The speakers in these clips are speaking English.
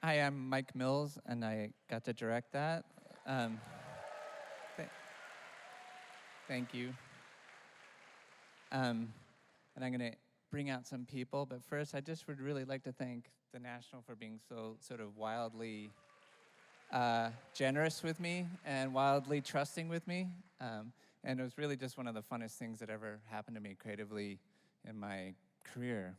Hi, I'm Mike Mills, and I got to direct that. Thank you. And I'm going to bring out some people, but first I just would really like to thank the National for being so sort of wildly generous with me and wildly trusting with me. And it was really just one of the funnest things that ever happened to me creatively in my career.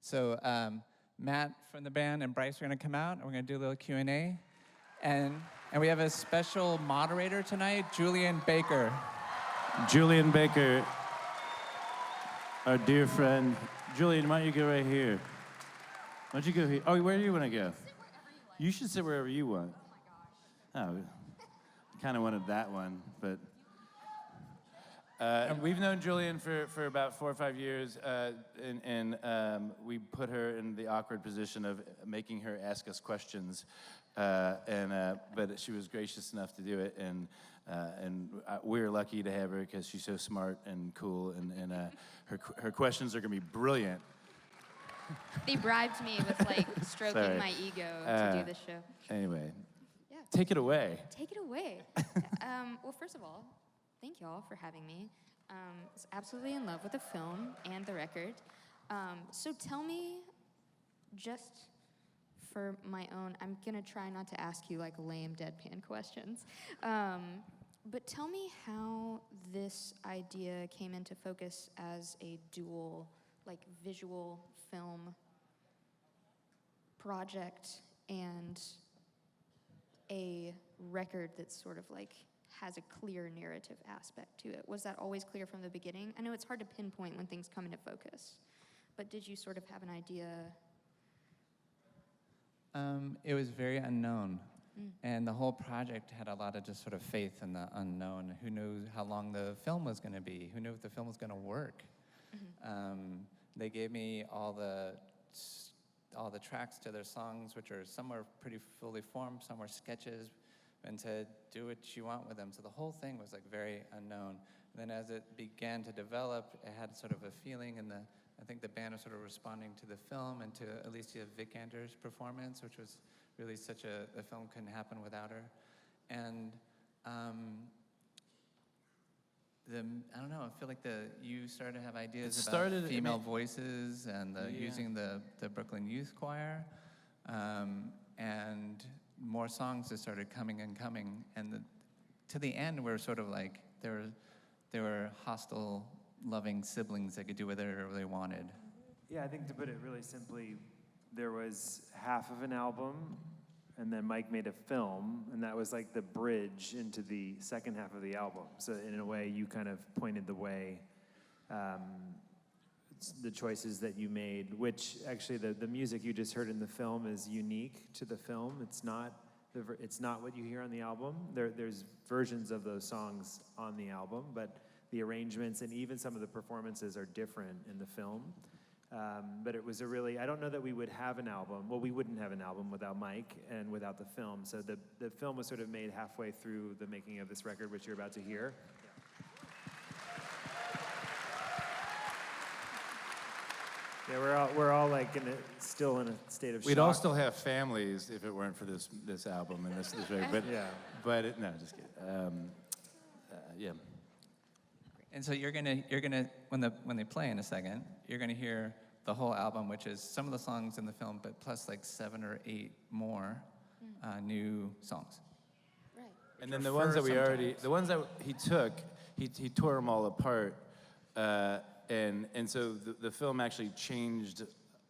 So Matt from the band and Bryce are going to come out, and we're going to do a little Q&A. And we have a special moderator tonight, Julien Baker. Julien Baker, our dear friend. Julien, why don't you go right here? Why don't you go here? Oh, where do you want to go? You should sit wherever you want. Oh my gosh. Oh, I kind of wanted that one, but... we've known Julien for about 4 or 5 years, and we put her in the awkward position of making her ask us questions, but she was gracious enough to do it, and we're lucky to have her because she's so smart and cool, and her questions are going to be brilliant. They bribed me with like stroking my ego to do this show. Anyway, yeah. Take it away. Take it away. Well, first of all, thank y'all for having me. I was absolutely in love with the film and the record. So tell me, just for my own, I'm gonna try not to ask you like lame deadpan questions, but tell me how this idea came into focus as a dual, like visual film project and a record that's sort of like has a clear narrative aspect to it. Was that always clear from the beginning? I know it's hard to pinpoint when things come into focus, but did you sort of have an idea? It was very unknown, and the whole project had a lot of just sort of faith in the unknown. Who knew how long the film was going to be? Who knew if the film was going to work? They gave me all the tracks to their songs, which are some were pretty fully formed, some were sketches, and said, do what you want with them. So the whole thing was like very unknown. And then as it began to develop, it had sort of a feeling, and I think the band was sort of responding to the film and to ALICIA VIKANDER's performance, which was really such the film couldn't happen without her. And I don't know, I feel like you started to have ideas about female voices and using the Brooklyn Youth Choir, and more songs just started coming and coming. And to the end, we're sort of like, there were hostile, loving siblings that could do whatever they wanted. Yeah, I think to put it really simply, there was half of an album, and then Mike made a film, and that was like the bridge into the second half of the album. So in a way, you kind of pointed the way, the choices that you made, which actually the music you just heard in the film is unique to the film. It's not what you hear on the album. There's versions of those songs on the album, but the arrangements and even some of the performances are different in the film. But it was I don't know that we would have an album. Well, we wouldn't have an album without Mike and without the film. So the film was sort of made halfway through the making of this record, which you're about to hear. Yeah, we're all like still in a state of shock. We'd all still have families if it weren't for this album and this record. But yeah. But no, just kidding. Yeah. And so you're gonna when they play in a second, you're gonna hear the whole album, which is some of the songs in the film, but plus like 7 or 8 more new songs. Right. And then the ones that he took, he tore them all apart, and so the film actually changed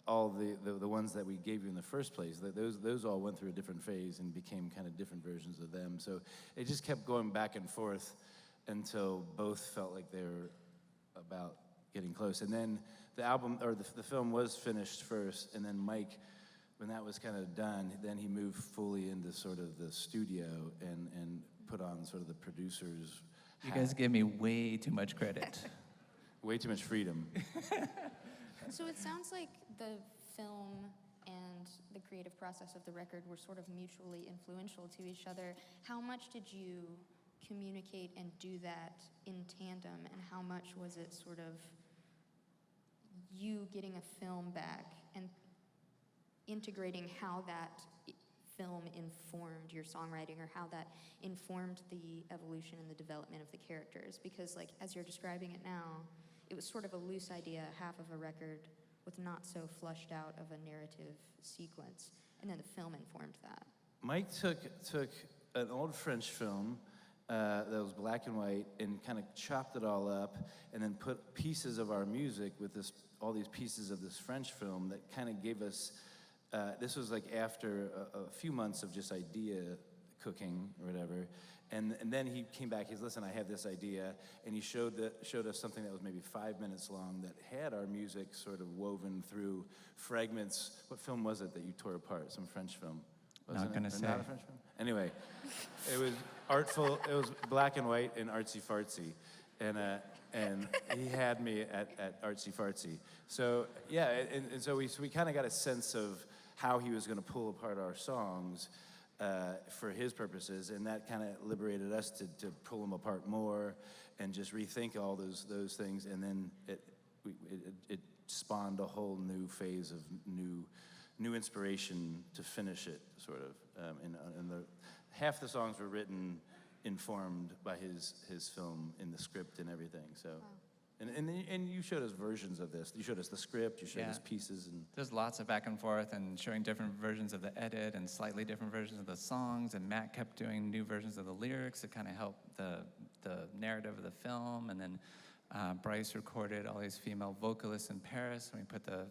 all the ones that we gave you in the first place. Those all went through a different phase and became kind of different versions of them. So it just kept going back and forth until both felt like they were about getting close. And then the album, or the film was finished first, and then Mike, when that was kind of done, then he moved fully into sort of the studio and put on sort of the producer's You guys give me way too much credit. Way too much freedom. So it sounds like the film and the creative process of the record were sort of mutually influential to each other. How much did you communicate and do that in tandem, and how much was it sort of you getting a film back and integrating how that film informed your songwriting, or how that informed the evolution and the development of the characters. Because like, as you're describing it now, it was sort of a loose idea, half of a record with not so flushed out of a narrative sequence, and then the film informed that. Mike took an old French film that was black and white and kind of chopped it all up, and then put pieces of our music with all these pieces of this French film that kind of gave us. This was like after a few months of just idea cooking or whatever, and then he came back. He's, listen, I have this idea, and he showed us something that was maybe 5 minutes long that had our music sort of woven through fragments. What film was it that you tore apart? Some French film. Not gonna say. Not a French film. Anyway, it was artful. It was black and white and artsy fartsy, and he had me at artsy fartsy. So yeah, and so we kind of got a sense of how he was going to pull apart our songs for his purposes, and that kind of liberated us to pull them apart more and just rethink all those things, and then it spawned a whole new phase of new inspiration to finish it, sort of. And half the songs were written informed by his film in the script and everything. So. Wow. And you showed us versions of this. You showed us the script, you showed us pieces. And there's lots of back and forth and showing different versions of the edit and slightly different versions of the songs, and Matt kept doing new versions of the lyrics to kind of help the narrative of the film. And then Bryce recorded all these female vocalists in Paris, and we put the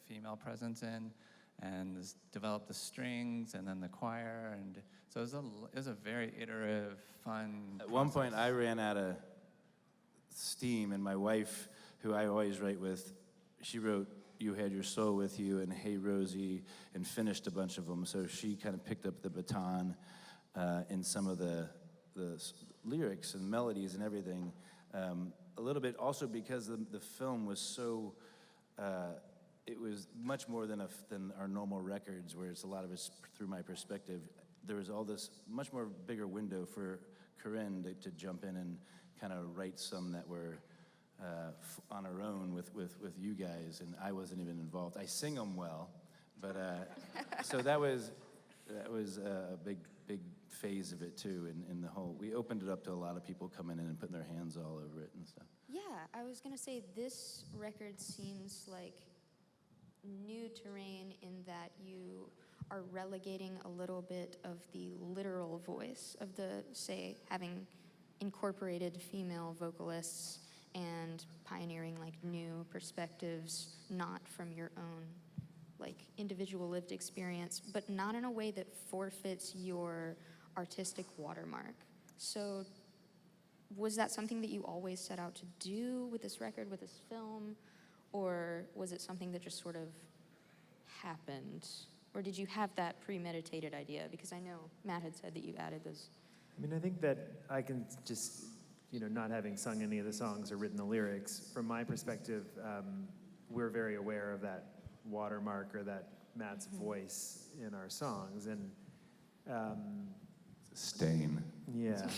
female presence in, and developed the strings and then the choir. And so it was a very iterative, fun At one point I ran out of steam, and my wife, who I always write with, she wrote You Had Your Soul With You and Hey Rosie and finished a bunch of them. So she kind of picked up the baton in some of the lyrics and melodies and everything. A little bit also because the film was so, it was much more than our normal records, where it's a lot of it's through my perspective. There was all this much more bigger window for Corinne to jump in and kind of write some that were on her own with you guys, and I wasn't even involved. I sing them well, but so that was a big phase of it too. In the whole, we opened it up to a lot of people coming in and putting their hands all over it and stuff. Yeah, I was gonna say this record seems like new terrain in that you are relegating a little bit of the literal voice of the, say, having incorporated female vocalists and pioneering like new perspectives, not from your own like individual lived experience, but not in a way that forfeits your artistic watermark. So was that something that you always set out to do with this record, with this film, or was it something that just sort of happened? Or did you have that premeditated idea? Because I know Matt had said that you added those. I mean, I think that I can just, not having sung any of the songs or written the lyrics, from my perspective, we're very aware of that watermark or that Matt's voice in our songs. And Stain. yeah,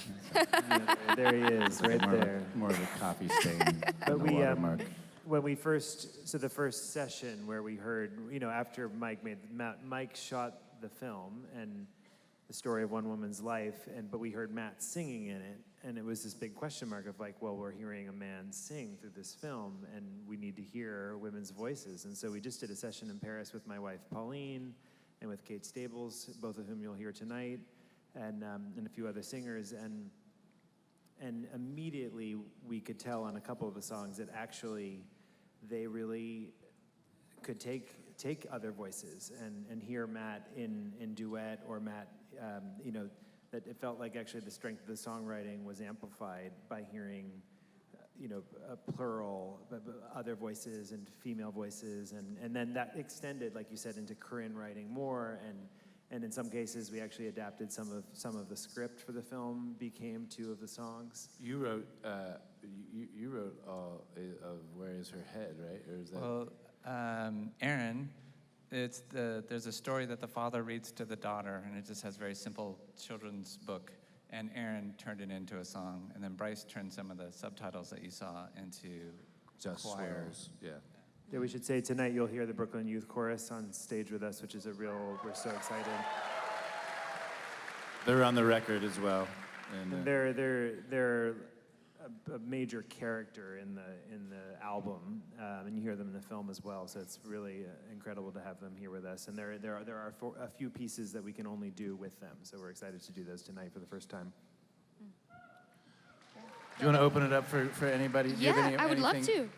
there he is, right there. More of a coffee stain. But than a watermark. when we the first session where we heard, after Mike shot the film and the story of one woman's life, but we heard Matt singing in it, and it was this big question mark of like, well, we're hearing a man sing through this film, and we need to hear women's voices. And so we just did a session in Paris with my wife, Pauline, and with Kate Stables, both of whom you'll hear tonight, and a few other singers, and immediately we could tell on a couple of the songs that actually they really could take other voices and hear Matt in duet, or Matt, that it felt like actually the strength of the songwriting was amplified by hearing, a plural, other voices and female voices, and then that extended, like you said, into Corinne writing more, and in some cases we actually adapted some of the script for the film, became 2 of the songs. You wrote you wrote all of Where Is Her Head, right? Or is that? Well, Aaron, there's a story that the father reads to the daughter, and it just has very simple children's book. And Aaron turned it into a song, and then Bryce turned some of the subtitles that you saw into Just choir. Swears. Yeah. Yeah, we should say tonight you'll hear the Brooklyn Youth Chorus on stage with us, which is we're so excited. They're on the record as well. And they're a major character in the album, and you hear them in the film as well. So it's really incredible to have them here with us. And there are a few pieces that we can only do with them. So we're excited to do those tonight for the first time. Do you want to open it up for anybody? Do you have Yeah, I would love anything- to.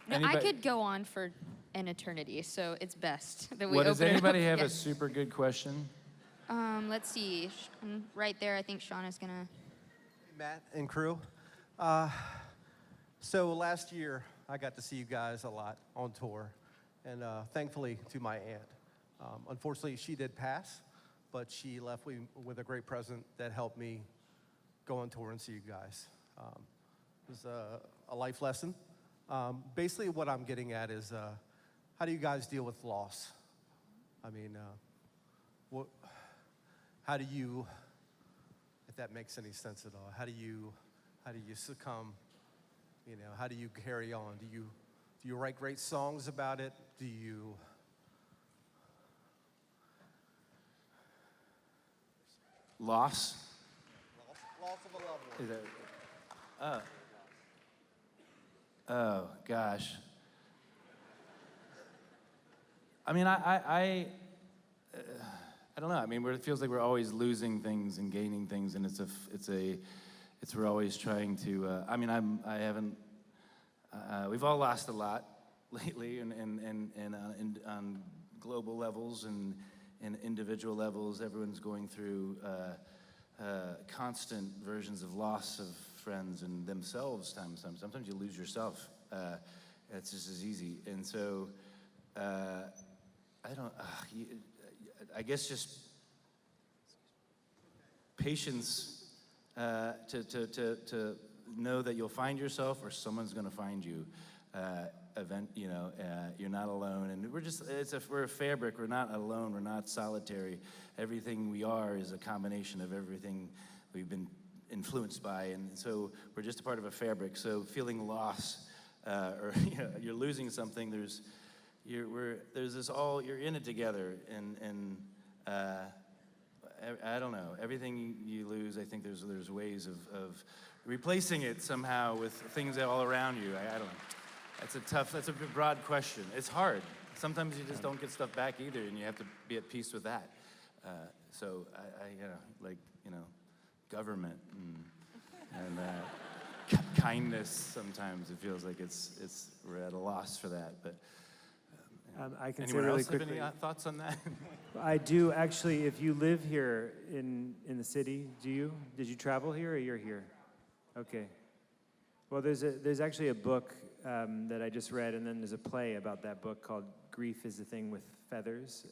No, I Anybody- could go on for an eternity, so it's best that we What, open does it up. anybody have Yeah. a super good question? Let's see. Right there, I think Sean is gonna. Matt and crew. So last year, I got to see you guys a lot on tour, and thankfully to my aunt. Unfortunately, she did pass, but she left me with a great present that helped me go on tour and see you guys. It was a life lesson. Basically, what I'm getting at is, how do you guys deal with loss? I mean, how do you, if that makes any sense at all, how do you succumb? You know, how do you carry on? Do you write great songs about it? Do you? Loss? Loss of a loved one. Is that, oh, gosh. I mean, I don't know. I mean, it feels like we're always losing things and gaining things, and we're always trying to. I mean, I haven't. We've all lost a lot lately, and on global levels and individual levels. Everyone's going through constant versions of loss of friends and themselves. Sometimes you lose yourself. It's just as easy, and so. I guess just patience to know that you'll find yourself or someone's going to find you. You're not alone, and we're a fabric. We're not alone. We're not solitary. Everything we are is a combination of everything we've been influenced by, and so we're just a part of a fabric. So feeling loss, or you're losing something. You're in it together, and I don't know. Everything you lose, I think there's ways of replacing it somehow with things all around you. I don't know. That's a broad question. It's hard. Sometimes you just don't get stuff back either, and you have to be at peace with that. So government and kindness. Sometimes it feels like we're at a loss for that, but. I can say Anyone really else have quickly. any thoughts on that? I do actually. If you live here in the city, do you? Did you travel here, or you're here? Okay. Well, there's actually a book that I just read, and then there's a play about that book called "Grief is a Thing with Feathers."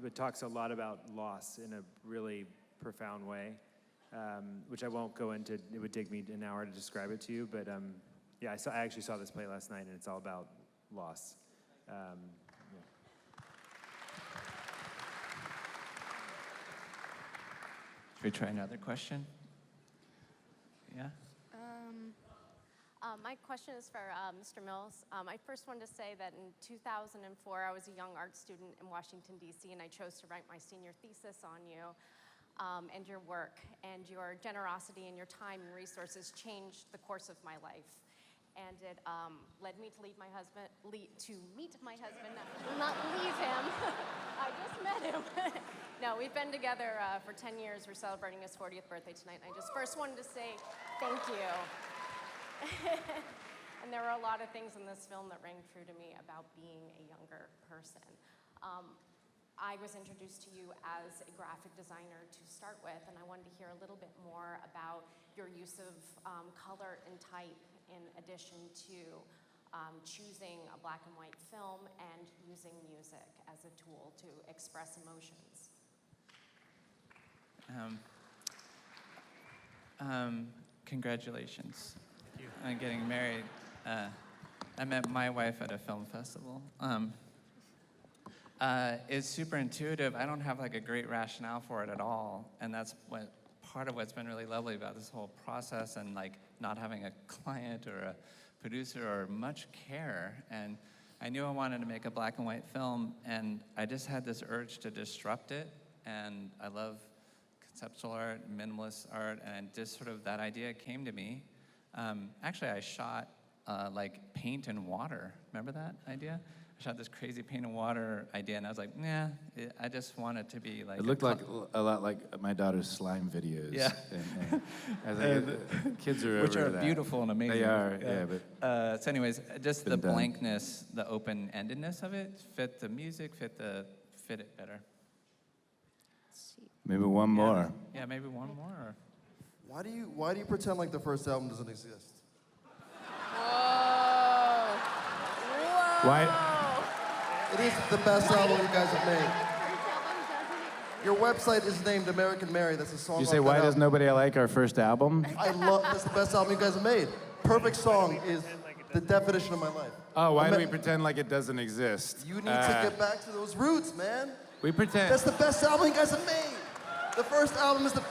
It talks a lot about loss in a really profound way, which I won't go into. It would take me an hour to describe it to you, but yeah, I actually saw this play last night, and it's all about loss. Should we try another question? Yeah? My question is for Mr. Mills. I first wanted to say that in 2004, I was a young art student in Washington, D.C., and I chose to write my senior thesis on you and your work. And your generosity and your time and resources changed the course of my life. And it led me to meet my husband, not leave him. I just met him. No, we've been together for 10 years. We're celebrating his 40th birthday tonight. And I just first wanted to say thank you. And there were a lot of things in this film that rang true to me about being a younger person. I was introduced to you as a graphic designer to start with, and I wanted to hear a little bit more about your use of color and type in addition to choosing a black and white film and using music as a tool to express emotions. Congratulations on getting married. I met my wife at a film festival. It's super intuitive. I don't have like a great rationale for it at all, and that's part of what's been really lovely about this whole process, and like not having a client or a producer or much care. And I knew I wanted to make a black and white film, and I just had this urge to disrupt it. And I love conceptual art, minimalist art, and just sort of that idea came to me. Actually, I shot like paint and water. Remember that idea? I shot this crazy paint and water idea, and I was like, nah, I just want it to be like. It looked like a lot like my daughter's slime videos. Yeah. And I think kids are which over are that. beautiful and amazing. They are, yeah. But So anyways, just the been done. blankness, the open-endedness of it fit the music, fit it better. maybe one more. Yeah, maybe one more. Why do you pretend like the first album doesn't exist? Why? It is the best album you guys have made. Your website is named American Mary. That's a song. You off say, that why does album. nobody like our first album? I love. That's the best album you guys have made. Perfect song is the definition of my life. Oh, why do we pretend like it doesn't exist? You need to get back to those roots, man. We pretend. That's the best album you guys have made. The first album is the.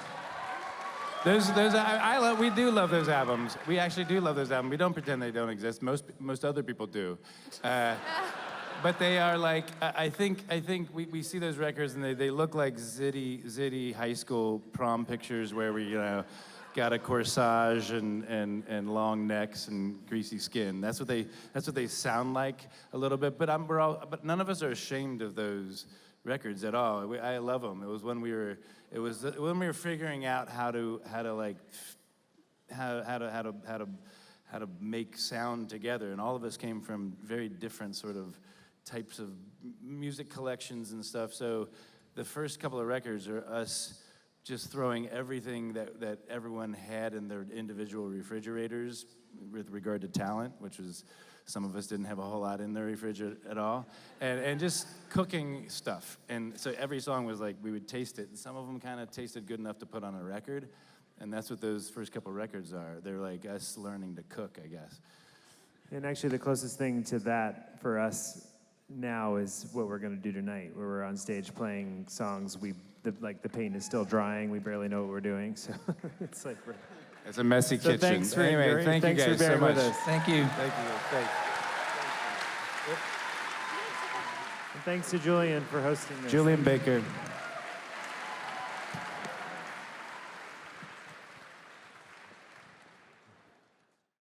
We do love those albums. We actually do love those albums. We don't pretend they don't exist. Most other people do. But they are like, I think we see those records and they look like zitty high school prom pictures where we, got a corsage and long necks and greasy skin. That's what they sound like a little bit. But none of us are ashamed of those records at all. I love them. It was when we were figuring out how to make sound together, and all of us came from very different sort of types of music collections and stuff. So the first couple of records are us just throwing everything that everyone had in their individual refrigerators with regard to talent, which was some of us didn't have a whole lot in their refrigerator at all, and just cooking stuff. And so every song was like, we would taste it, and some of them kind of tasted good enough to put on a record, and that's what those first couple records are. They're like us learning to cook, I guess. And actually, the closest thing to that for us now is what we're going to do tonight, where we're on stage playing songs. The paint is still drying. We barely know what we're doing, so it's like we're. It's a messy So kitchen. thanks for Anyway, thank you thanks for guys so bearing much. with us. Thank you. Thank you. Thanks. And thanks to Julien for hosting this. Julien Baker.